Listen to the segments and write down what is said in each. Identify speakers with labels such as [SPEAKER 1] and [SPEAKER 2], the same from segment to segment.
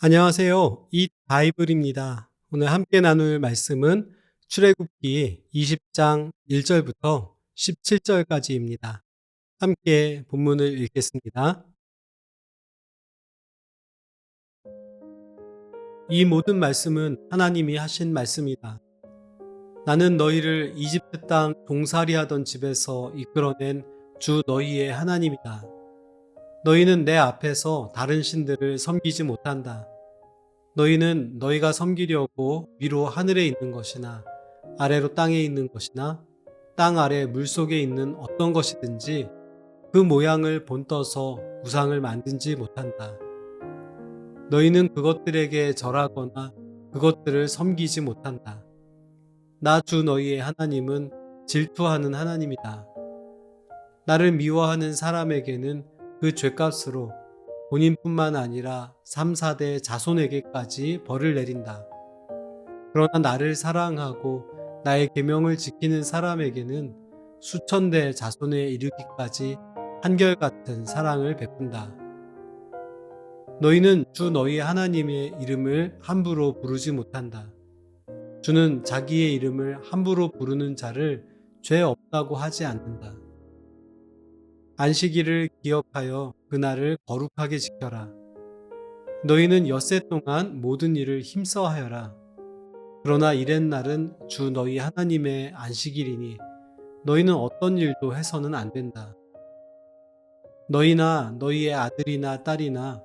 [SPEAKER 1] 안녕하세요. 이 바이블입니다. 오늘 함께 나눌 말씀은 출애굽기 20장 1절부터 17절까지입니다. 함께 본문을 읽겠습니다. 이 모든 말씀은 하나님이 하신 말씀이다. 나는 너희를 이집트 땅 종살이하던 집에서 이끌어낸 주 너희의 하나님이다. 너희는 내 앞에서 다른 신들을 섬기지 못한다. 너희는 너희가 섬기려고 위로 하늘에 있는 것이나 아래로 땅에 있는 것이나 땅 아래 물속에 있는 어떤 것이든지 그 모양을 본떠서 우상을 만든지 못한다. 너희는 그것들에게 절하거나 그것들을 섬기지 못한다. 나 주 너희의 하나님은 질투하는 하나님이다. 나를 미워하는 사람에게는 그 죄값으로 본인뿐만 아니라 3, 4대 자손에게까지 벌을 내린다. 그러나 나를 사랑하고 나의 계명을 지키는 사람에게는 수천 대 자손에 이르기까지 한결같은 사랑을 베푼다. 너희는 주 너희 하나님의 이름을 함부로 부르지 못한다. 주는 자기의 이름을 함부로 부르는 자를 죄 없다고 하지 않는다. 안식일을 기억하여 그날을 거룩하게 지켜라. 너희는 엿새 동안 모든 일을 힘써 하여라. 그러나 이렛날은 주 너희 하나님의 안식일이니 너희는 어떤 일도 해서는 안 된다. 너희나 너희의 아들이나 딸이나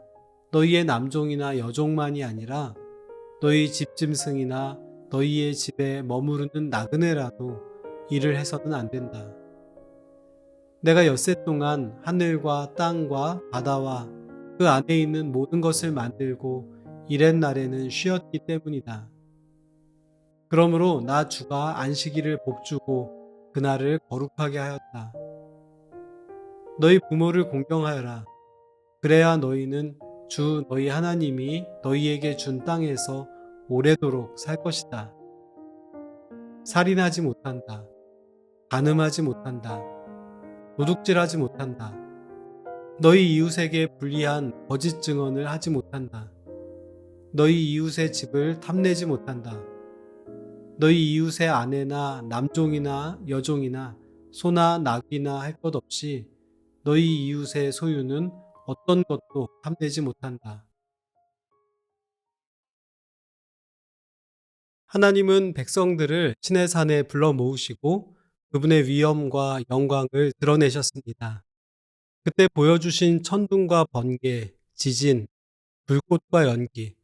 [SPEAKER 1] 너희의 남종이나 여종만이 아니라 너희 집짐승이나 너희의 집에 머무르는 나그네라도 일을 해서는 안 된다. 내가 엿새 동안 하늘과 땅과 바다와 그 안에 있는 모든 것을 만들고 이렛날에는 쉬었기 때문이다. 그러므로 나 주가 안식일을 복주고 그날을 거룩하게 하였다. 너희 부모를 공경하여라. 그래야 너희는 주 너희 하나님이 너희에게 준 땅에서 오래도록 살 것이다. 살인하지 못한다. 간음하지 못한다. 도둑질하지 못한다. 너희 이웃에게 불리한 거짓 증언을 하지 못한다. 너희 이웃의 집을 탐내지 못한다. 너희 이웃의 아내나 남종이나 여종이나 소나 낙이나 할 것 없이 너희 이웃의 소유는 어떤 것도 탐내지 못한다. 하나님은 백성들을 신의 산에 불러 모으시고 그분의 위엄과 영광을 드러내셨습니다. 그때 보여주신 천둥과 번개, 지진, 불꽃과 연기,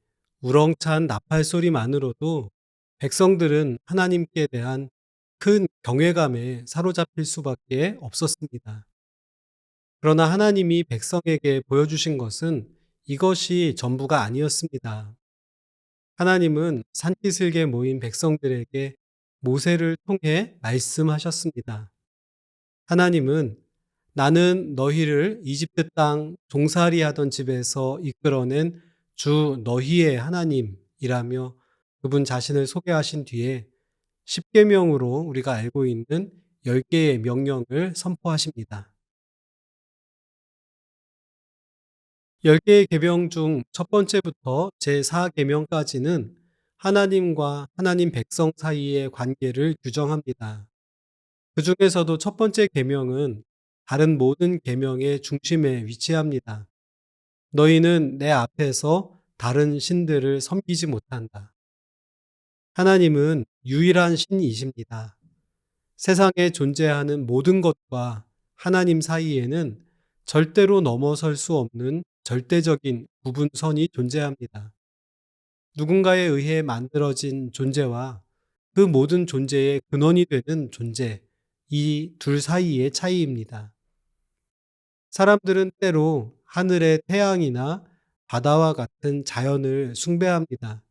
[SPEAKER 1] 우렁찬 나팔 소리만으로도 백성들은 하나님께 대한 큰 경외감에 사로잡힐 수밖에 없었습니다. 그러나 하나님이 백성에게 보여주신 것은 이것이 전부가 아니었습니다. 하나님은 산기슭에 모인 백성들에게 모세를 통해 말씀하셨습니다. 하나님은 나는 너희를 이집트 땅 종살이 하던 집에서 이끌어낸 주 너희의 하나님이라며 그분 자신을 소개하신 뒤에 십계명으로 우리가 알고 있는 10개의 명령을 선포하십니다. 10개의 계명 중 첫 번째부터 제4계명까지는 하나님과 하나님 백성 사이의 관계를 규정합니다. 그 중에서도 첫 번째 계명은 다른 모든 계명의 중심에 위치합니다. 너희는 내 앞에서 다른 신들을 섬기지 못한다. 하나님은 유일한 신이십니다. 세상에 존재하는 모든 것과 하나님 사이에는 절대로 넘어설 수 없는 절대적인 구분선이 존재합니다. 누군가에 의해 만들어진 존재와 그 모든 존재의 근원이 되는 존재, 이 둘 사이의 차이입니다. 사람들은 때로 하늘의 태양이나 바다와 같은 자연을 숭배합니다.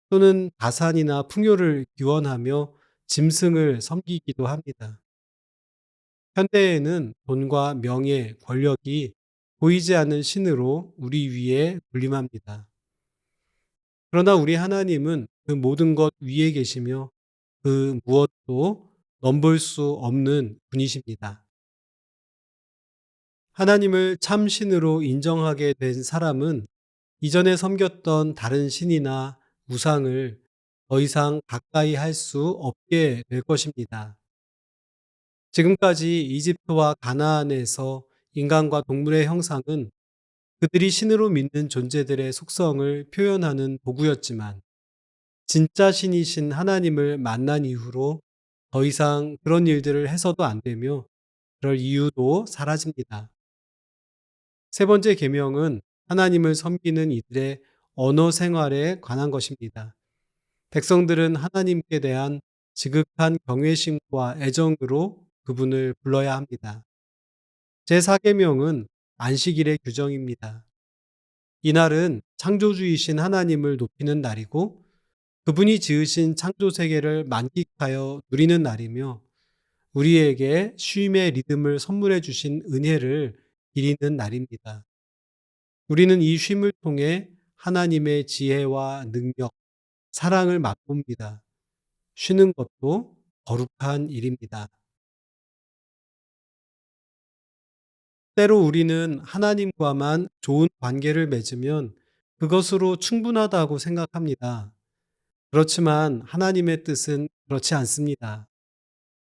[SPEAKER 1] 또는 다산이나 풍요를 기원하며 짐승을 섬기기도 합니다. 현대에는 돈과 명예, 권력이 보이지 않는 신으로 우리 위에 군림합니다. 그러나 우리 하나님은 그 모든 것 위에 계시며 그 무엇도 넘볼 수 없는 분이십니다. 하나님을 참 신으로 인정하게 된 사람은 이전에 섬겼던 다른 신이나 우상을 더 이상 가까이 할 수 없게 될 것입니다. 지금까지 이집트와 가나안에서 인간과 동물의 형상은 그들이 신으로 믿는 존재들의 속성을 표현하는 도구였지만 진짜 신이신 하나님을 만난 이후로 더 이상 그런 일들을 해서도 안 되며 그럴 이유도 사라집니다. 세 번째 계명은 하나님을 섬기는 이들의 언어 생활에 관한 것입니다. 백성들은 하나님께 대한 지극한 경외심과 애정으로 그분을 불러야 합니다. 제4계명은 안식일의 규정입니다. 이날은 창조주이신 하나님을 높이는 날이고 그분이 지으신 창조 세계를 만끽하여 누리는 날이며 우리에게 쉼의 리듬을 선물해 주신 은혜를 기리는 날입니다. 우리는 이 쉼을 통해 하나님의 지혜와 능력, 사랑을 맛봅니다. 쉬는 것도 거룩한 일입니다. 때로 우리는 하나님과만 좋은 관계를 맺으면 그것으로 충분하다고 생각합니다. 그렇지만 하나님의 뜻은 그렇지 않습니다.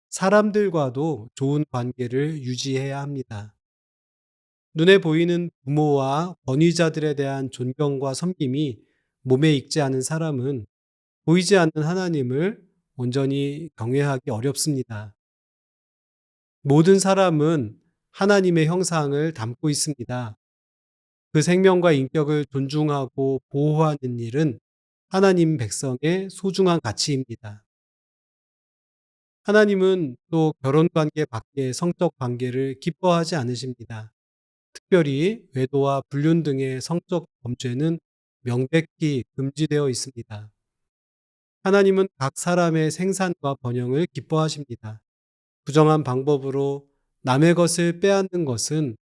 [SPEAKER 1] 사람들과도 좋은 관계를 유지해야 합니다. 눈에 보이는 부모와 권위자들에 대한 존경과 섬김이 몸에 익지 않은 사람은 보이지 않는 하나님을 온전히 경외하기 어렵습니다. 모든 사람은 하나님의 형상을 담고 있습니다. 그 생명과 인격을 존중하고 보호하는 일은 하나님 백성의 소중한 가치입니다. 하나님은 또 결혼 관계 밖의 성적 관계를 기뻐하지 않으십니다. 특별히 외도와 불륜 등의 성적 범죄는 명백히 금지되어 있습니다. 하나님은 각 사람의 생산과 번영을 기뻐하십니다. 부정한 방법으로 남의 것을 빼앗는 것은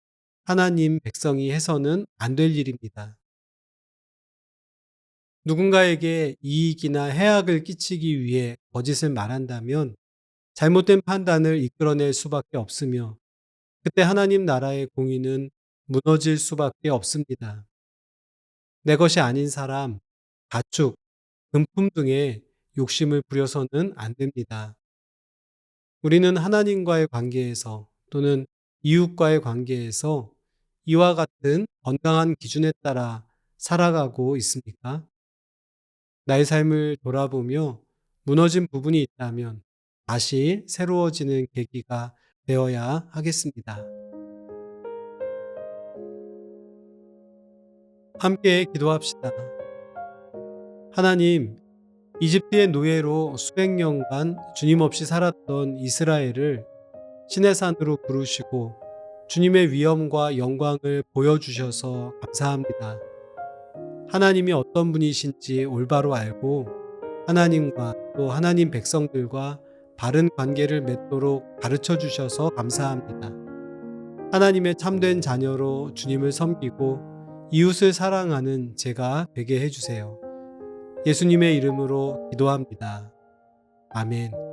[SPEAKER 1] 하나님 백성이 해서는 안 될 일입니다. 누군가에게 이익이나 해악을 끼치기 위해 거짓을 말한다면 잘못된 판단을 이끌어낼 수밖에 없으며 그때 하나님 나라의 공의는 무너질 수밖에 없습니다. 내 것이 아닌 사람, 가축, 금품 등에 욕심을 부려서는 안 됩니다. 우리는 하나님과의 관계에서 또는 이웃과의 관계에서 이와 같은 건강한 기준에 따라 살아가고 있습니까? 나의 삶을 돌아보며 무너진 부분이 있다면 다시 새로워지는 계기가 되어야 하겠습니다. 함께 기도합시다. 하나님, 이집트의 노예로 수백 년간 주님 없이 살았던 이스라엘을 시내산으로 부르시고 주님의 위엄과 영광을 보여주셔서 감사합니다. 하나님이 어떤 분이신지 올바로 알고 하나님과 또 하나님 백성들과 바른 관계를 맺도록 가르쳐 주셔서 감사합니다. 하나님의 참된 자녀로 주님을 섬기고 이웃을 사랑하는 제가 되게 해주세요. 예수님의 이름으로 기도합니다. 아멘.